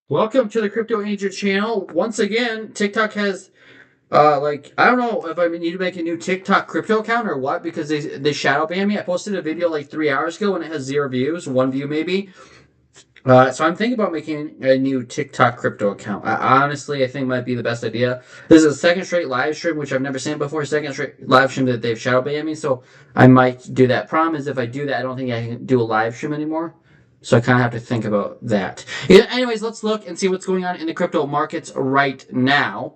Welcome to the Crypto Agent channel. Once again, TikTok has I don't know if I need to make a new TikTok crypto account or what because they shadow banned me. I posted a video like 3 hours ago and it has 0 views, 1 view maybe. So I'm thinking about making a new TikTok crypto account. Honestly, I think it might be the best idea. This is a second straight live stream, which I've never seen before. Second straight live stream that they've shadow banned me, so I might do that. Problem is, if I do that, I don't think I can do a live stream anymore. So I kind of have to think about that. Yeah, anyways, let's look and see what's going on in the crypto markets right now.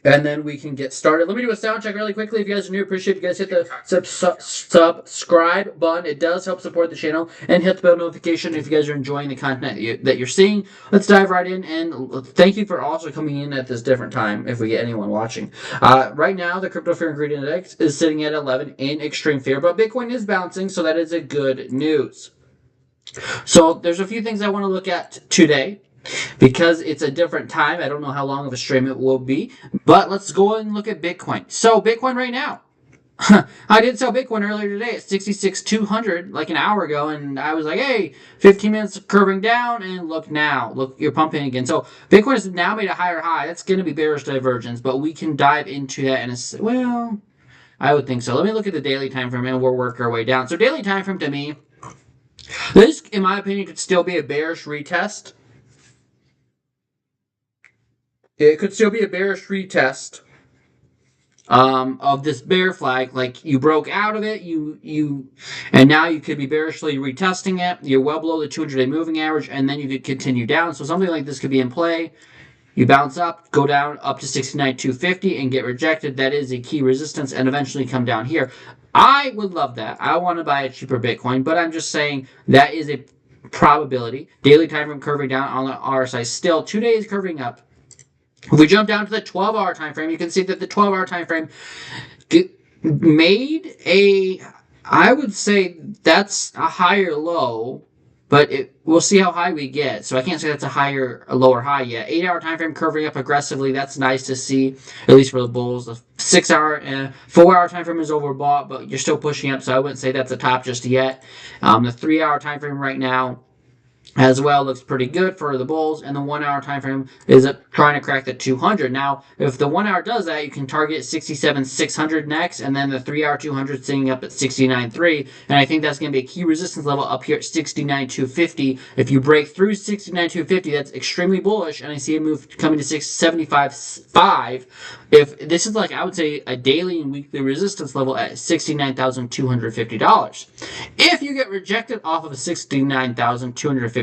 And then we can get started. Let me do a sound check really quickly. If you guys are new, appreciate you guys hit the subscribe button. It does help support the channel. And hit the bell notification if you guys are enjoying the content that you're seeing. Let's dive right in. And thank you for also coming in at this different time if we get anyone watching. Right now, the crypto fear ingredient index is sitting at 11 in extreme fear. But Bitcoin is bouncing, so that is a good news. So there's a few things I want to look at today. Because it's a different time, I don't know how long of a stream it will be, but let's go and look at Bitcoin. So Bitcoin right now, I did sell Bitcoin earlier today at 66,200 like an hour ago, and I was like, hey, 15 minutes curving down, and look now, look, you're pumping again. So Bitcoin has now made a higher high. That's going to be bearish divergence, but we can dive into that in well, I would think so. Let me look at the daily time frame, and we'll work our way down. So daily time frame to me, this, in my opinion, could still be a bearish retest. It could still be a bearish retest of this bear flag. Like you broke out of it, and now you could be bearishly retesting it. You're well below the 200-day moving average, and then you could continue down. So something like this could be in play. You bounce up, go down up to 69,250 and get rejected. That is a key resistance, and eventually come down here. I would love that. I want to buy a cheaper Bitcoin, but I'm just saying that is a probability. Daily time frame curving down on the RSI. Still 2 days curving up. If we jump down to the 12-hour time frame, you can see that the 12-hour time frame made a, I would say that's a higher low, but we'll see how high we get. So I can't say that's a lower high yet. 8-hour time frame curving up aggressively. That's nice to see, at least for the bulls. The 6-hour, 4-hour time frame is overbought, but you're still pushing up, so I wouldn't say that's a top just yet. The 3-hour time frame right now as well looks pretty good for the bulls, and the 1-hour time frame is trying to crack the 200. Now, if the 1 hour does that, you can target 67,600 next, and then the 3-hour 200 sitting up at 69.3, and I think that's going to be a key resistance level up here at 69,250. If you break through 69,250, that's extremely bullish, and I see a move coming to 75.5. If this is like, I would say, a daily and weekly resistance level at $69,250. If you get rejected off of $69,250,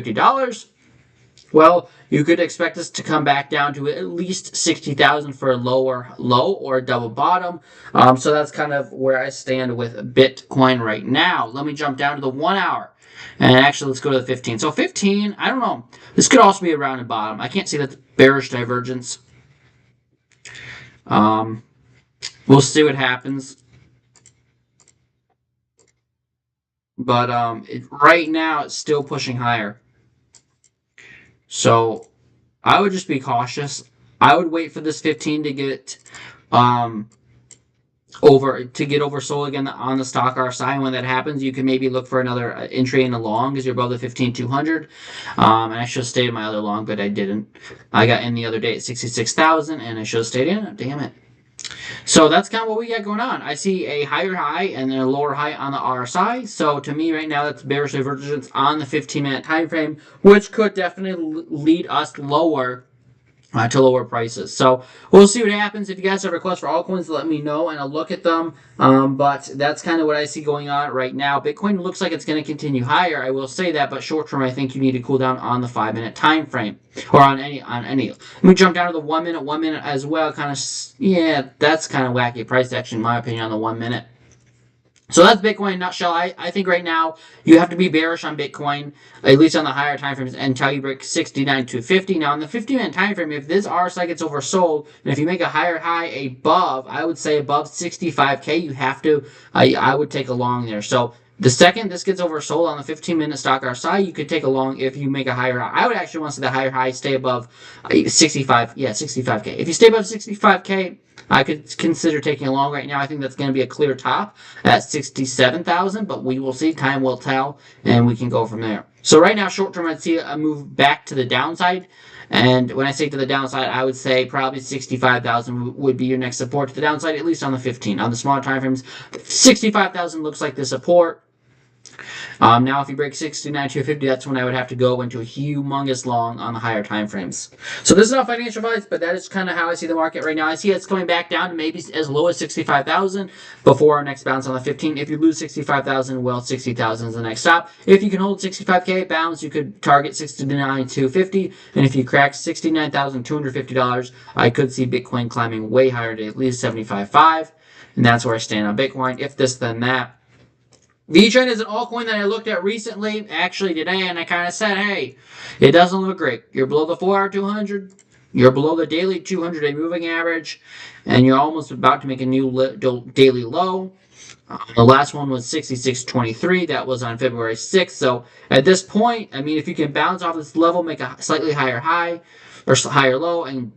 well, you could expect us to come back down to at least 60,000 for a lower low or a double bottom. So that's kind of where I stand with Bitcoin right now. Let me jump down to the 1 hour. And actually, let's go to the 15. So 15, I don't know. This could also be a rounded bottom. I can't see that bearish divergence. We'll see what happens. But right now, it's still pushing higher. So I would just be cautious. I would wait for this 15 to get oversold again on the stock RSI. And when that happens, you can maybe look for another entry in the long because you're above the 15,200. And I should have stayed in my other long, but I didn't. I got in the other day at 66,000, and I should have stayed in. Damn it. So that's kind of what we got going on. I see a higher high and then a lower high on the RSI. So to me right now, that's bearish divergence on the 15-minute time frame, which could definitely lead us lower to lower prices. So we'll see what happens. If you guys have requests for altcoins, let me know and I'll look at them. But that's kind of what I see going on right now. Bitcoin looks like it's going to continue higher. I will say that, but short term, I think you need to cool down on the 5-minute time frame or on any. Let me jump down to the 1 minute as well. Kind of, yeah, that's kind of wacky price action in my opinion on the 1 minute. So that's Bitcoin in a nutshell. I think right now you have to be bearish on Bitcoin, at least on the higher time frames, until you break 69,250. Now, on the 50-minute time frame, if this RSI gets oversold, and if you make a higher high above, I would say above 65K, you have to, I would take a long there. So the second this gets oversold on the 15-minute stock RSI, you could take a long if you make a higher high. I would actually want to see the higher high stay above 65K. If you stay above 65K, I could consider taking a long right now. I think that's going to be a clear top at 67,000, but we will see. Time will tell, and we can go from there. So right now, short term, I'd see a move back to the downside. And when I say to the downside, I would say probably 65,000 would be your next support to the downside, at least on the 15. On the smaller time frames, 65,000 looks like the support. Now, if you break 69,250, that's when I would have to go into a humongous long on the higher time frames. So this is not financial advice, but that is kind of how I see the market right now. I see it's coming back down to maybe as low as 65,000 before our next bounce on the 15. If you lose 65,000, well, 60,000 is the next stop. If you can hold 65K bounce, you could target 69,250, and if you crack $69,250, I could see Bitcoin climbing way higher to at least 75.5, and that's where I stand on Bitcoin. If this, then that. VTrend is an altcoin that I looked at recently, actually today, and I kind of said, hey, it doesn't look great. You're below the 4-hour 200, you're below the daily 200-day moving average, and you're almost about to make a new daily low. The last one was 66.23. That was on February 6th. So at this point, I mean, if you can bounce off this level, make a slightly higher high or higher low, and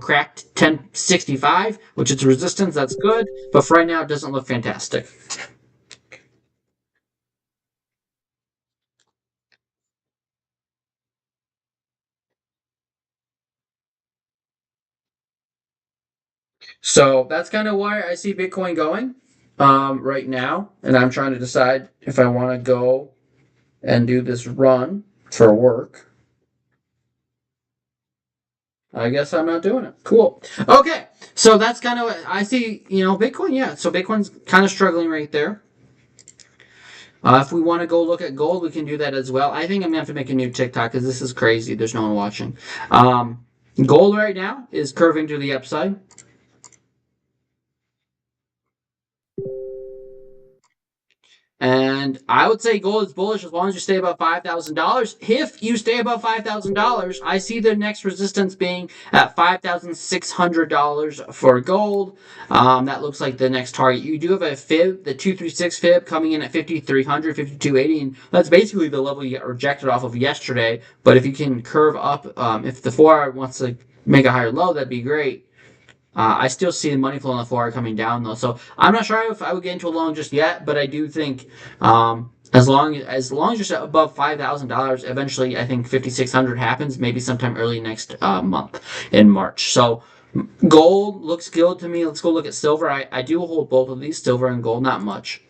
cracked 1065, which is resistance, that's good. But for right now, it doesn't look fantastic. So that's kind of where I see Bitcoin going right now. And I'm trying to decide if I want to go and do this run for work. I guess I'm not doing it. Cool. Okay. So that's kind of what I see, Bitcoin. Yeah. So Bitcoin's kind of struggling right there. If we want to go look at gold, we can do that as well. I think I'm going to have to make a new TikTok because this is crazy. There's no one watching. Gold right now is curving to the upside. And I would say gold is bullish as long as you stay above $5,000. If you stay above $5,000, I see the next resistance being at $5,600 for gold. That looks like the next target. You do have a fib, the 236 fib, coming in at 5,300, 5,280, and that's basically the level you got rejected off of yesterday. But if you can curve up, if the 4-hour wants to make a higher low, that'd be great. I still see the money flow on the floor coming down though, so I'm not sure if I would get into a loan just yet. But I do think as long as you're above $5,000, eventually I think 5,600 happens, maybe sometime early next month in March. So gold looks good to me. Let's go look at silver. I do hold both of these, silver and gold, not much,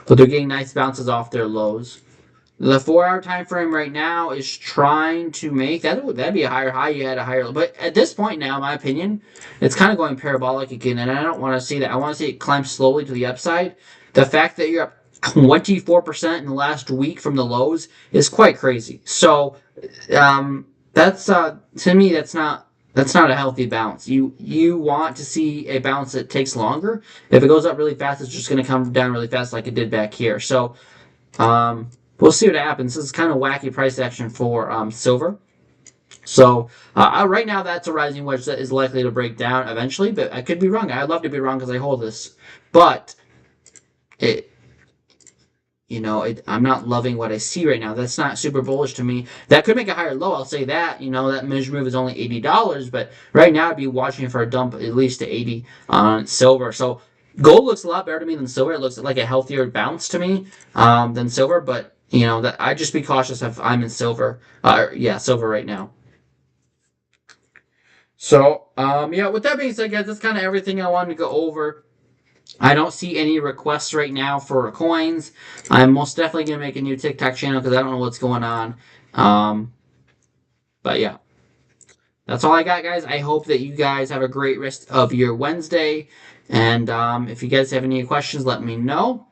but they're getting nice bounces off their lows. The 4-hour time frame right now is trying to make that'd be a higher high. You had a higher, but at this point now, in my opinion, it's kind of going parabolic again, and I don't want to see that. I want to see it climb slowly to the upside. The fact that you're up 24% in the last week from the lows is quite crazy. So that's to me that's not a healthy bounce. You want to see a bounce that takes longer. If it goes up really fast, it's just going to come down really fast like it did back here. So. We'll see what happens. This is kind of wacky price action for silver. So right now, that's a rising wedge that is likely to break down eventually, but I could be wrong. I'd love to be wrong because I hold this, but I'm not loving what I see right now. That's not super bullish to me. That could make a higher low. I'll say that. That measure move is only $80, but right now I'd be watching for a dump at least to 80 on silver. So gold looks a lot better to me than silver. It looks like a healthier bounce to me than silver, but. That I'd just be cautious if I'm in silver. Silver right now. So, with that being said, guys, that's kind of everything I wanted to go over. I don't see any requests right now for coins. I'm most definitely going to make a new TikTok channel because I don't know what's going on. But yeah. That's all I got, guys. I hope that you guys have a great rest of your Wednesday. And if you guys have any questions, let me know.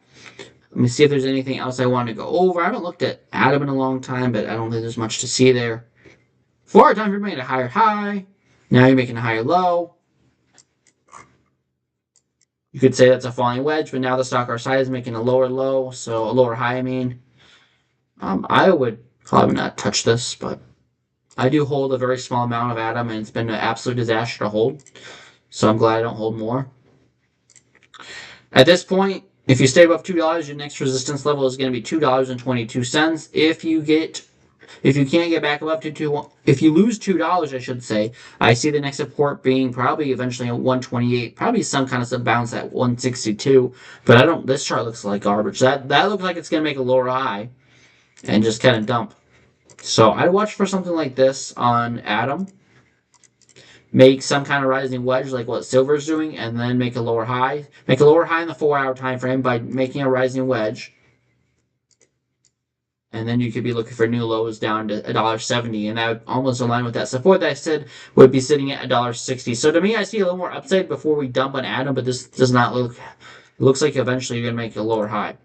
Let me see if there's anything else I want to go over. I haven't looked at Atom in a long time, but I don't think there's much to see there. 4-hour time frame made a higher high. Now you're making a higher low. You could say that's a falling wedge, but now the stock RSI is making a lower low, so a lower high, I mean. I would probably not touch this, but I do hold a very small amount of Atom, and it's been an absolute disaster to hold. So I'm glad I don't hold more. At this point, if you stay above $2, your next resistance level is going to be $2.22. If you can't get back above if you lose $2, I should say, I see the next support being probably eventually at 128, probably some kind of bounce at 162. But this chart looks like garbage. That looks like it's going to make a lower high. and just kind of dump. So I'd watch for something like this on Atom. Make some kind of rising wedge like what Silver's doing, and then make a lower high. Make a lower high in the 4-hour time frame by making a rising wedge. And then you could be looking for new lows down to $1.70, and that would almost align with that support that I said would be sitting at $1.60. So to me, I see a little more upside before we dump on Atom, but this does not look. It looks like eventually you're gonna make a lower high.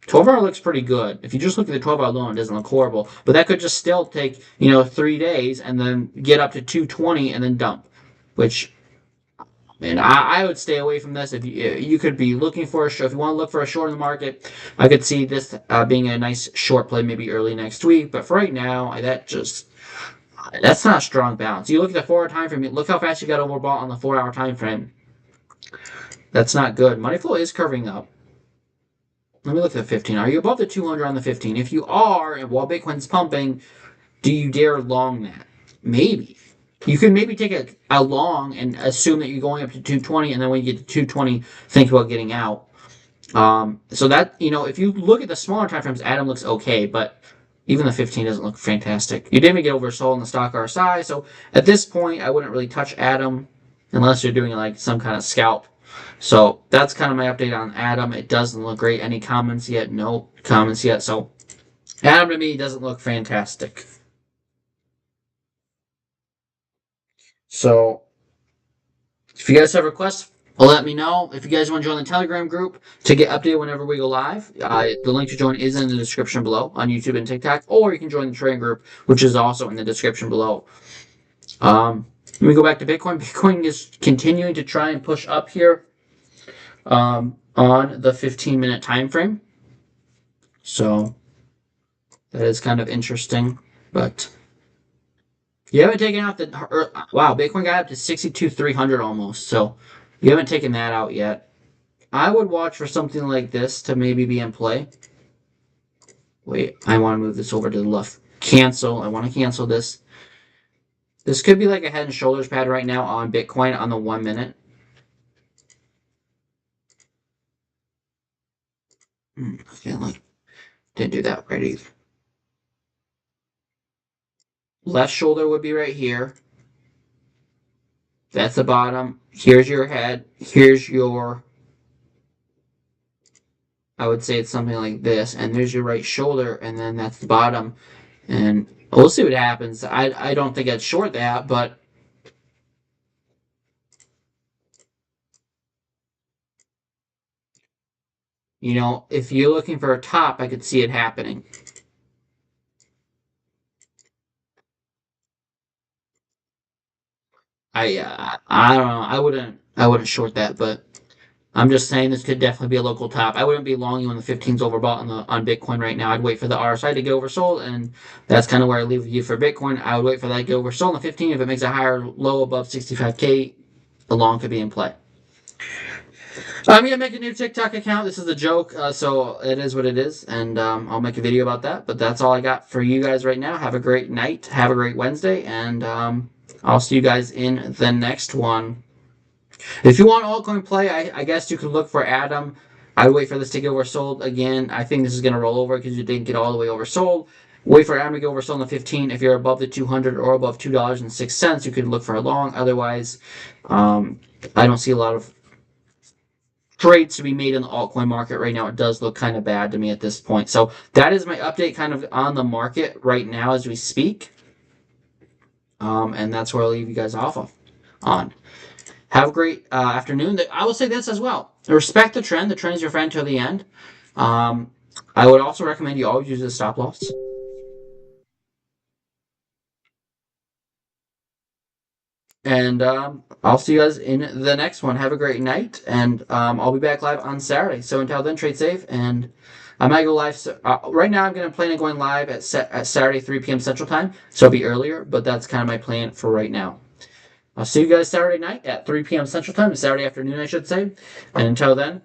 12-hour looks pretty good. If you just look at the 12-hour alone, it doesn't look horrible. But that could just still take 3 days and then get up to 220 and then dump, which. And I would stay away from this. If you could be looking for a short, if you want to look for a short in the market, I could see this being a nice short play maybe early next week. But for right now, that's not a strong bounce. You look at the 4-hour time frame. Look how fast you got overbought on the 4-hour time frame. That's not good. Money flow is curving up. Let me look at the 15. Are you above the 200 on the 15? If you are, and while Bitcoin's pumping, do you dare long that? Maybe. You could maybe take a long and assume that you're going up to 220, and then when you get to 220, think about getting out. So that, if you look at the smaller time frames, Atom looks okay, but even the 15 doesn't look fantastic. You didn't even get oversold in the stock RSI, so at this point, I wouldn't really touch Atom unless you're doing like some kind of scalp. So that's kind of my update on Atom. It doesn't look great. Any comments yet? No comments yet. So Atom to me doesn't look fantastic. So, if you guys have requests, let me know. If you guys want to join the Telegram group to get updated whenever we go live, the link to join is in the description below on YouTube and TikTok, or you can join the trading group, which is also in the description below. Let me go back to Bitcoin. Bitcoin is continuing to try and push up here on the 15-minute time frame. So, that is kind of interesting, but. You haven't taken out wow, Bitcoin got up to 62,300 almost, so you haven't taken that out yet. I would watch for something like this to maybe be in play. Wait, I want to move this over to the left. Cancel. I want to cancel this. This could be like a head and shoulders pad right now on Bitcoin on the 1 minute. Okay, look. Didn't do that right either. Left shoulder would be right here. That's the bottom. Here's your head. Here's your... I would say it's something like this. And there's your right shoulder. And then that's the bottom. And we'll see what happens. I don't think I'd short that, but... if you're looking for a top, I could see it happening. I don't know. I wouldn't short that, but I'm just saying this could definitely be a local top. I wouldn't be long you when the 15's overbought on Bitcoin right now. I'd wait for the RSI to get oversold, and that's kind of where I leave you for Bitcoin. I would wait for that to get oversold on the 15. If it makes a higher low above 65K, the long could be in play. I'm going to make a new TikTok account. This is a joke, so it is what it is, and I'll make a video about that. But that's all I got for you guys right now. Have a great night. Have a great Wednesday, and I'll see you guys in the next one. If you want altcoin play, I guess you could look for Atom. I would wait for this to get oversold. Again, I think this is going to roll over because you didn't get all the way oversold. Wait for Atom to get oversold on the 15. If you're above the 200 or above $2.06, you could look for a long. Otherwise, I don't see a lot of trades to be made in the altcoin market right now. It does look kind of bad to me at this point. So that is my update kind of on the market right now as we speak. And that's where I'll leave you guys off on. Have a great afternoon. I will say this as well. Respect the trend. The trend is your friend till the end. I would also recommend you always use a stop loss. And I'll see you guys in the next one. Have a great night. And I'll be back live on Saturday. So until then, trade safe. And I might go live. Right now, I'm going to plan on going live at Saturday, 3 p.m. Central Time. So it'll be earlier. But that's kind of my plan for right now. I'll see you guys Saturday night at 3 p.m. Central Time. Saturday afternoon, I should say. And until then,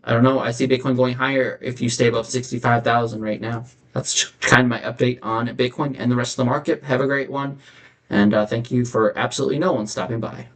I don't know. I see Bitcoin going higher if you stay above 65,000 right now. That's kind of my update on Bitcoin and the rest of the market. Have a great one. And thank you for absolutely no one stopping by.